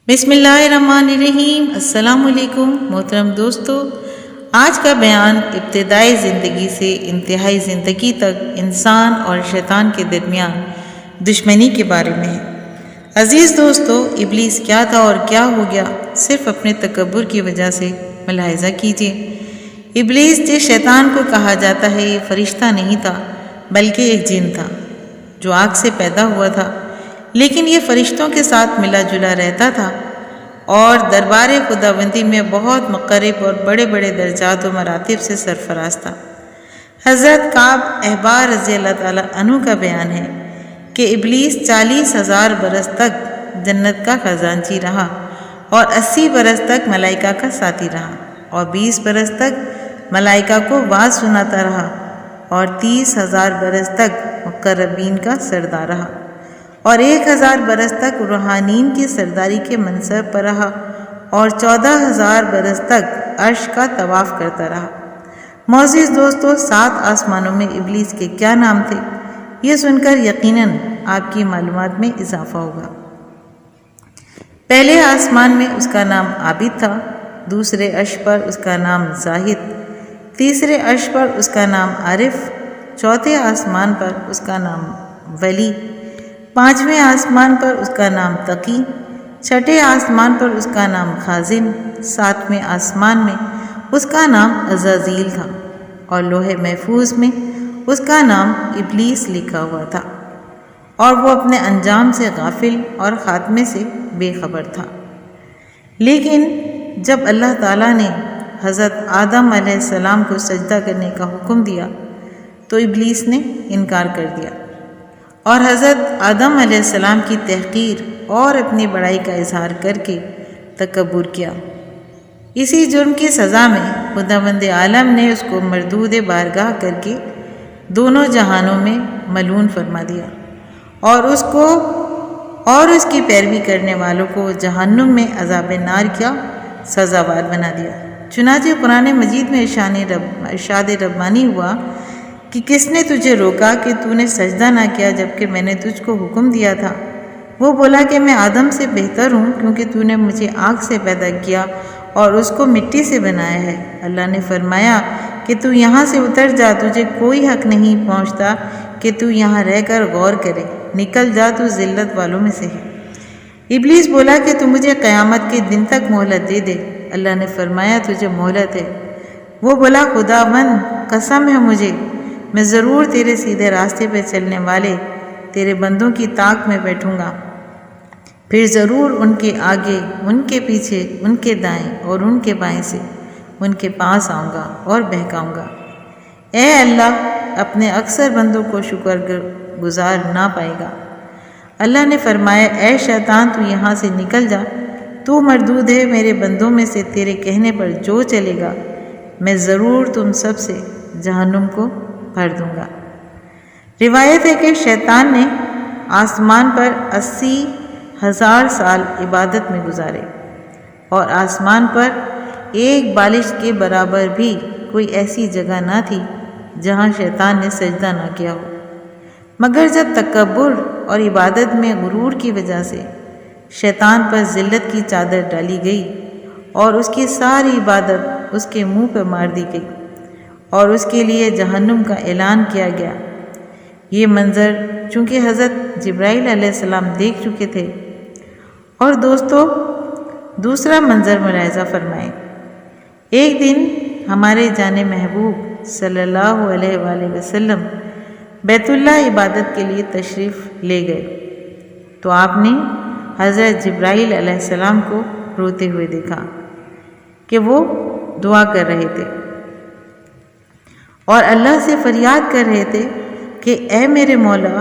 بسم اللہ الرحمن الرحیم۔ السلام علیکم محترم دوستو، آج کا بیان ابتدائی زندگی سے انتہائی زندگی تک انسان اور شیطان کے درمیان دشمنی کے بارے میں ہے۔ عزیز دوستو، ابلیس کیا تھا اور کیا ہو گیا، صرف اپنے تکبر کی وجہ سے ملاحظہ کیجیے۔ ابلیس جس شیطان کو کہا جاتا ہے، یہ فرشتہ نہیں تھا بلکہ ایک جن تھا جو آگ سے پیدا ہوا تھا، لیکن یہ فرشتوں کے ساتھ ملا جلا رہتا تھا اور دربار خداوندی میں بہت مقرب اور بڑے بڑے درجات و مراتب سے سرفراز تھا۔ حضرت کعب احبار رضی اللہ تعالیٰ عنہ کا بیان ہے کہ ابلیس 40,000 برس تک جنت کا خزانچی رہا اور 80 برس تک ملائکہ کا ساتھی رہا اور 20 برس تک ملائکہ کو واعظ سناتا رہا اور 30,000 برس تک مقربین کا سردار رہا اور 1,000 برس تک روحانین کی سرداری کے منصب پر رہا اور 14,000 برس تک عرش کا طواف کرتا رہا۔ معزز دوستو، 7 آسمانوں میں ابلیس کے کیا نام تھے، یہ سن کر یقیناً آپ کی معلومات میں اضافہ ہوگا۔ پہلے آسمان میں اس کا نام عابد تھا، دوسرے عرش پر اس کا نام زاہد، تیسرے عرش پر اس کا نام عارف، چوتھے آسمان پر اس کا نام ولی، پانچویں آسمان پر اس کا نام تقی، چھٹے آسمان پر اس کا نام خازن، ساتویں آسمان میں اس کا نام عزازیل تھا اور لوح محفوظ میں اس کا نام ابلیس لکھا ہوا تھا اور وہ اپنے انجام سے غافل اور خاتمے سے بے خبر تھا۔ لیکن جب اللہ تعالیٰ نے حضرت آدم علیہ السلام کو سجدہ کرنے کا حکم دیا تو ابلیس نے انکار کر دیا اور حضرت آدم علیہ السلام کی تحقیر اور اپنی بڑائی کا اظہار کر کے تکبر کیا۔ اسی جرم کی سزا میں خداوند عالم نے اس کو مردود بارگاہ کر کے دونوں جہانوں میں ملعون فرما دیا اور اس کو اور اس کی پیروی کرنے والوں کو جہنم میں عذاب نار کیا سزاوار بنا دیا۔ چنانچہ قرآن مجید میں ارشاد ربانی ہوا کہ کس نے تجھے روکا کہ تو نے سجدہ نہ کیا جبکہ میں نے تجھ کو حکم دیا تھا؟ وہ بولا کہ میں آدم سے بہتر ہوں کیونکہ تو نے مجھے آگ سے پیدا کیا اور اس کو مٹی سے بنایا ہے۔ اللہ نے فرمایا کہ تو یہاں سے اتر جا، تجھے کوئی حق نہیں پہنچتا کہ تو یہاں رہ کر غور کرے، نکل جا، تو ذلت والوں میں سے ہے۔ ابلیس بولا کہ تو مجھے قیامت کے دن تک مہلت دے دے۔ اللہ نے فرمایا تجھے مہلت ہے۔ وہ بولا خداوند قسم ہے مجھے، میں ضرور تیرے سیدھے راستے پہ چلنے والے تیرے بندوں کی طاق میں بیٹھوں گا، پھر ضرور ان کے آگے، ان کے پیچھے، ان کے دائیں اور ان کے بائیں سے ان کے پاس آؤں گا اور بہکاؤں گا۔ اے اللہ، اپنے اکثر بندوں کو شکر گزار نہ پائے گا۔ اللہ نے فرمایا اے شیطان، تو یہاں سے نکل جا، تو مردود ہے، میرے بندوں میں سے تیرے کہنے پر جو چلے گا میں ضرور تم سب سے جہنم کو بھر دوں گا۔ روایت ہے کہ شیطان نے آسمان پر 80,000 سال عبادت میں گزارے اور آسمان پر ایک بالش کے برابر بھی کوئی ایسی جگہ نہ تھی جہاں شیطان نے سجدہ نہ کیا ہو، مگر جب تکبر اور عبادت میں غرور کی وجہ سے شیطان پر ذلت کی چادر ڈالی گئی اور اس کی ساری عبادت اس کے منہ پہ مار دی گئی اور اس کے لیے جہنم کا اعلان کیا گیا۔ یہ منظر چونکہ حضرت جبرائیل علیہ السلام دیکھ چکے تھے۔ اور دوستو، دوسرا منظر ملاحظہ فرمائیں۔ ایک دن ہمارے جان محبوب صلی اللہ علیہ وآلہ وسلم بیت اللہ عبادت کے لیے تشریف لے گئے تو آپ نے حضرت جبرائیل علیہ السلام کو روتے ہوئے دیکھا کہ وہ دعا کر رہے تھے اور اللہ سے فریاد کر رہے تھے کہ اے میرے مولا،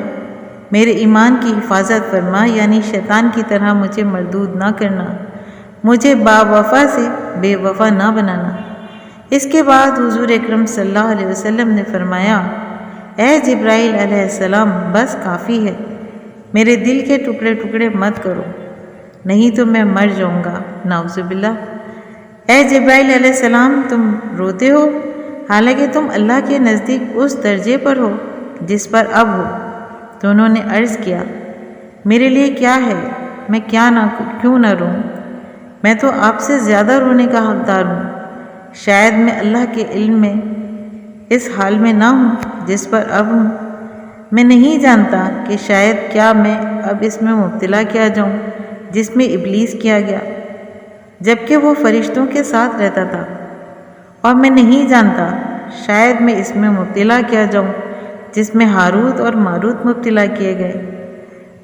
میرے ایمان کی حفاظت فرما، یعنی شیطان کی طرح مجھے مردود نہ کرنا، مجھے با وفا سے بے وفا نہ بنانا۔ اس کے بعد حضور اکرم صلی اللہ علیہ وسلم نے فرمایا اے جبرائیل علیہ السلام، بس کافی ہے، میرے دل کے ٹکڑے ٹکڑے مت کرو، نہیں تو میں مر جاؤں گا، نعوذ باللہ۔ اے جبرائیل علیہ السلام، تم روتے ہو حالانکہ تم اللہ کے نزدیک اس درجے پر ہو جس پر اب ہو۔ تو انہوں نے عرض کیا میرے لیے کیا ہے، میں کیوں نہ روں؟ میں تو آپ سے زیادہ رونے کا حقدار ہوں۔ شاید میں اللہ کے علم میں اس حال میں نہ ہوں جس پر اب ہوں۔ میں نہیں جانتا کہ شاید کیا میں اب اس میں مبتلا کیا جاؤں جس میں ابلیس کیا گیا، جبکہ وہ فرشتوں کے ساتھ رہتا تھا، اور میں نہیں جانتا شاید میں اس میں مبتلا کیا جاؤں جس میں ہاروت اور ماروت مبتلا کیے گئے۔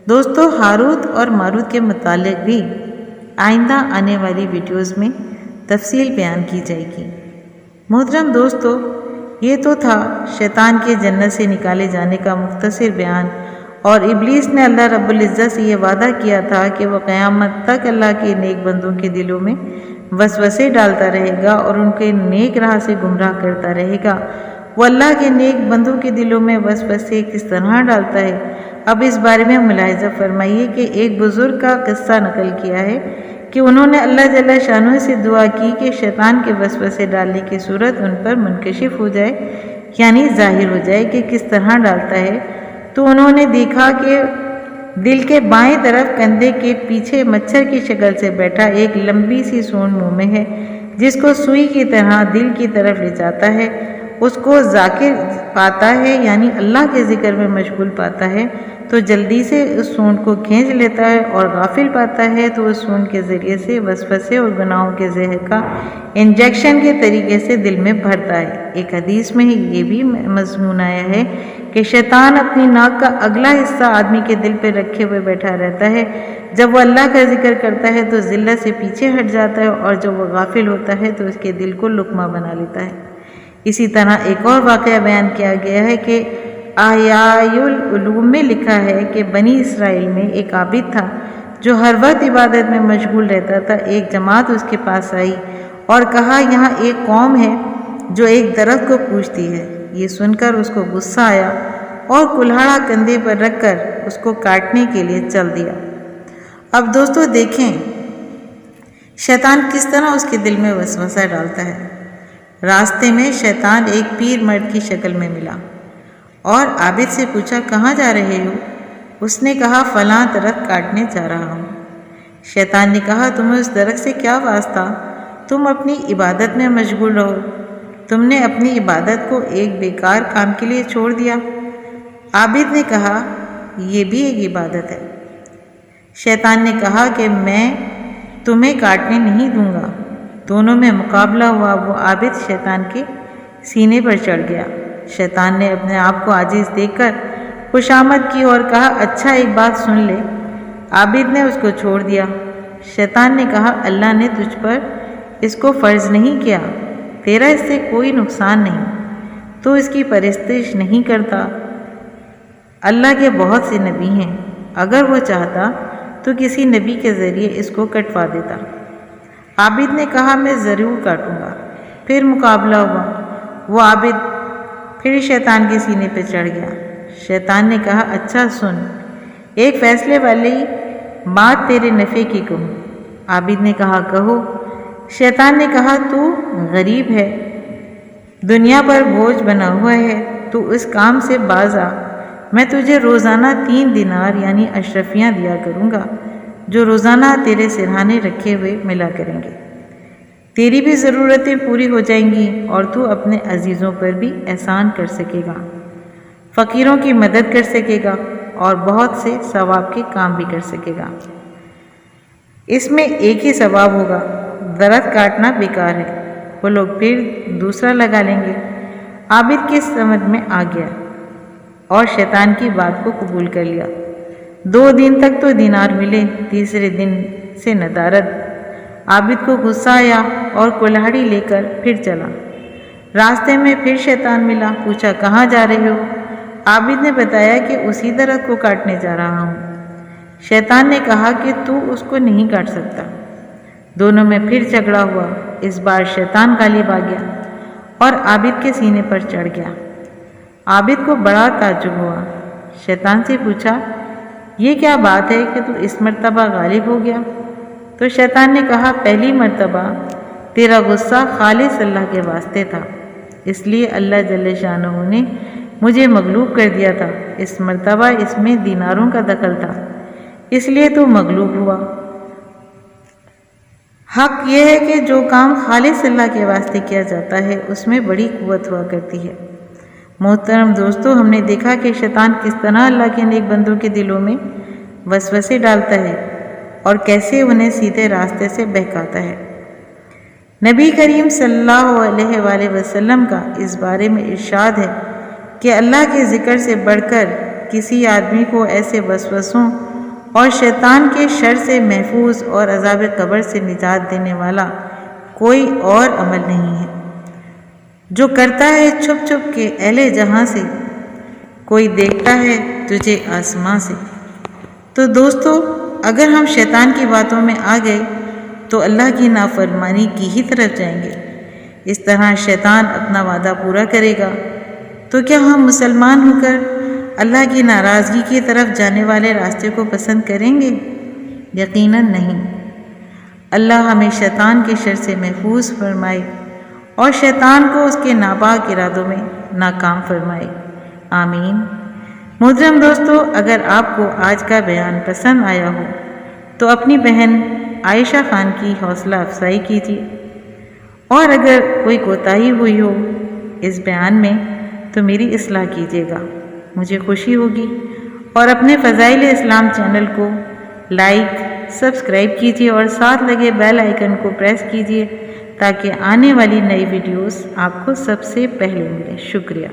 دوستو، ہاروت اور ماروت کے متعلق بھی آئندہ آنے والی ویڈیوز میں تفصیل بیان کی جائے گی۔ محترم دوستو، یہ تو تھا شیطان کے جنت سے نکالے جانے کا مختصر بیان، اور ابلیس نے اللہ رب العزت سے یہ وعدہ کیا تھا کہ وہ قیامت تک اللہ کے نیک بندوں کے دلوں میں وسوسے ڈالتا رہے گا اور ان کے نیک راہ سے گمراہ کرتا رہے گا۔ وہ اللہ کے نیک بندوں کے دلوں میں وسوسے کس طرح ڈالتا ہے، اب اس بارے میں ملاحظہ فرمائیے کہ ایک بزرگ کا قصہ نقل کیا ہے کہ انہوں نے اللہ جل شانہ سے دعا کی کہ شیطان کے وسوسے ڈالنے کی صورت ان پر منکشف ہو جائے، یعنی ظاہر ہو جائے کہ کس طرح ڈالتا ہے۔ تو انہوں نے دیکھا کہ دل کے بائیں طرف کندھے کے پیچھے مچھر کی شکل سے بیٹھا ایک لمبی سی سونڈ منہ میں ہے، جس کو سوئی کی طرح دل کی طرف لے جاتا ہے۔ اس کو ذاکر پاتا ہے، یعنی اللہ کے ذکر میں مشغول پاتا ہے تو جلدی سے اس سونڈ کو کھینچ لیتا ہے، اور غافل پاتا ہے تو اس سونڈ کے ذریعے سے وسوسے اور گناہوں کے زہر کا انجیکشن کے طریقے سے دل میں بھرتا ہے۔ ایک حدیث میں یہ بھی مضمون آیا ہے کہ شیطان اپنی ناک کا اگلا حصہ آدمی کے دل پہ رکھے ہوئے بیٹھا رہتا ہے۔ جب وہ اللہ کا ذکر کرتا ہے تو ذلت سے پیچھے ہٹ جاتا ہے، اور جب وہ غافل ہوتا ہے تو اس کے دل کو لقمہ بنا لیتا ہے۔ اسی طرح ایک اور واقعہ بیان کیا گیا ہے کہ احیاء العلوم میں لکھا ہے کہ بنی اسرائیل میں ایک عابد تھا جو ہر وقت عبادت میں مشغول رہتا تھا۔ ایک جماعت اس کے پاس آئی اور کہا، یہاں ایک قوم ہے جو ایک درخت کو پوجتی ہے۔ یہ سن کر اس کو غصہ آیا اور کلہاڑا کندھے پر رکھ کر اس کو کاٹنے کے لیے چل دیا۔ اب دوستو دیکھیں شیطان کس طرح اس کے دل میں وسوسہ ڈالتا ہے۔ راستے میں شیطان ایک پیر مرد کی شکل میں ملا اور عابد سے پوچھا، کہاں جا رہے ہو؟ اس نے کہا، فلاں درخت کاٹنے جا رہا ہوں۔ شیطان نے کہا، تمہیں اس درخت سے کیا واسطہ؟ تم اپنی عبادت میں مشغول رہو۔ تم نے اپنی عبادت کو ایک بیکار کام کے لیے چھوڑ دیا۔ عابد نے کہا، یہ بھی ایک عبادت ہے۔ شیطان نے کہا کہ میں تمہیں کاٹنے نہیں دوں گا۔ دونوں میں مقابلہ ہوا۔ وہ عابد شیطان کے سینے پر چڑھ گیا۔ شیطان نے اپنے آپ کو عاجز دیکھ کر خوشامد کی اور کہا، اچھا ایک بات سن لے۔ عابد نے اس کو چھوڑ دیا۔ شیطان نے کہا، اللہ نے تجھ پر اس کو فرض نہیں کیا، تیرا اس سے کوئی نقصان نہیں، تو اس کی پرستش نہیں کرتا۔ اللہ کے بہت سے نبی ہیں، اگر وہ چاہتا تو کسی نبی کے ذریعے اس کو کٹوا دیتا۔ عابد نے کہا، میں ضرور کاٹوں گا۔ پھر مقابلہ ہوا۔ وہ عابد پھر شیطان کے سینے پہ چڑھ گیا۔ شیطان نے کہا، اچھا سن، ایک فیصلے والی بات تیرے نفع کی کہوں۔ عابد نے کہا، کہو۔ شیطان نے کہا، تو غریب ہے، دنیا پر بوجھ بنا ہوا ہے، تو اس کام سے باز آ۔ میں تجھے روزانہ 3 دینار یعنی اشرفیاں دیا کروں گا، جو روزانہ تیرے سرہانے رکھے ہوئے ملا کریں گے۔ تیری بھی ضرورتیں پوری ہو جائیں گی اور تو اپنے عزیزوں پر بھی احسان کر سکے گا، فقیروں کی مدد کر سکے گا اور بہت سے ثواب کے کام بھی کر سکے گا۔ اس میں ایک ہی ثواب ہوگا، درخت کاٹنا بیکار ہے۔ وہ لوگ پھر دوسرا لگا لیں گے۔ عابد کی سمجھ میں آ گیا اور شیطان کی بات کو قبول کر لیا۔ 2 دن تک تو دینار ملے، تیسرے دن سے ندارت۔ عابد کو غصہ آیا اور کلہاڑی لے کر پھر چلا۔ راستے میں پھر شیطان ملا، پوچھا، کہاں جا رہے ہو؟ عابد نے بتایا کہ اسی درخت کو کاٹنے جا رہا ہوں۔ شیطان نے کہا کہ تو اس کو نہیں کاٹ سکتا۔ دونوں میں پھر جھگڑا ہوا۔ اس بار شیطان غالب آ گیا اور عابد کے سینے پر چڑھ گیا۔ عابد کو بڑا تعجب ہوا۔ شیطان سے پوچھا، یہ کیا بات ہے کہ تو اس مرتبہ غالب ہو گیا؟ تو شیطان نے کہا، پہلی مرتبہ تیرا غصہ خالص اللہ کے واسطے تھا، اس لیے اللہ جل شانہ نے مجھے مغلوب کر دیا تھا۔ اس مرتبہ اس میں دیناروں کا دخل تھا، اس لیے تو مغلوب ہوا۔ حق یہ ہے کہ جو کام خالص اللہ کے واسطے کیا جاتا ہے اس میں بڑی قوت ہوا کرتی ہے۔ محترم دوستو، ہم نے دیکھا کہ شیطان کس طرح اللہ کے نیک بندوں کے دلوں میں وسوسے ڈالتا ہے اور کیسے انہیں سیدھے راستے سے بہکاتا ہے۔ نبی کریم صلی اللہ علیہ وآلہ وسلم کا اس بارے میں ارشاد ہے کہ اللہ کے ذکر سے بڑھ کر کسی آدمی کو ایسے وسوسوں اور شیطان کے شر سے محفوظ اور عذاب قبر سے نجات دینے والا کوئی اور عمل نہیں ہے جو کرتا ہے چھپ چھپ کے اہل جہاں سے، کوئی دیکھتا ہے تجھے آسمان سے۔ تو دوستو، اگر ہم شیطان کی باتوں میں آ گئے تو اللہ کی نافرمانی کی ہی طرف جائیں گے۔ اس طرح شیطان اپنا وعدہ پورا کرے گا۔ تو کیا ہم مسلمان ہو کر اللہ کی ناراضگی کی طرف جانے والے راستے کو پسند کریں گے؟ یقیناً نہیں۔ اللہ ہمیں شیطان کے شر سے محفوظ فرمائے اور شیطان کو اس کے ناپاک ارادوں میں ناکام فرمائے، آمین۔ محترم دوستو، اگر آپ کو آج کا بیان پسند آیا ہو تو اپنی بہن عائشہ خان کی حوصلہ افزائی کیجیے، اور اگر کوئی کوتاہی ہوئی ہو اس بیان میں تو میری اصلاح کیجیے گا، مجھے خوشی ہوگی۔ اور اپنے فضائل اسلام چینل کو لائک، سبسکرائب کیجیے اور ساتھ لگے بیل آئیکن کو پریس کیجیے تاکہ آنے والی نئی ویڈیوز آپ کو سب سے پہلے ملے۔ شکریہ۔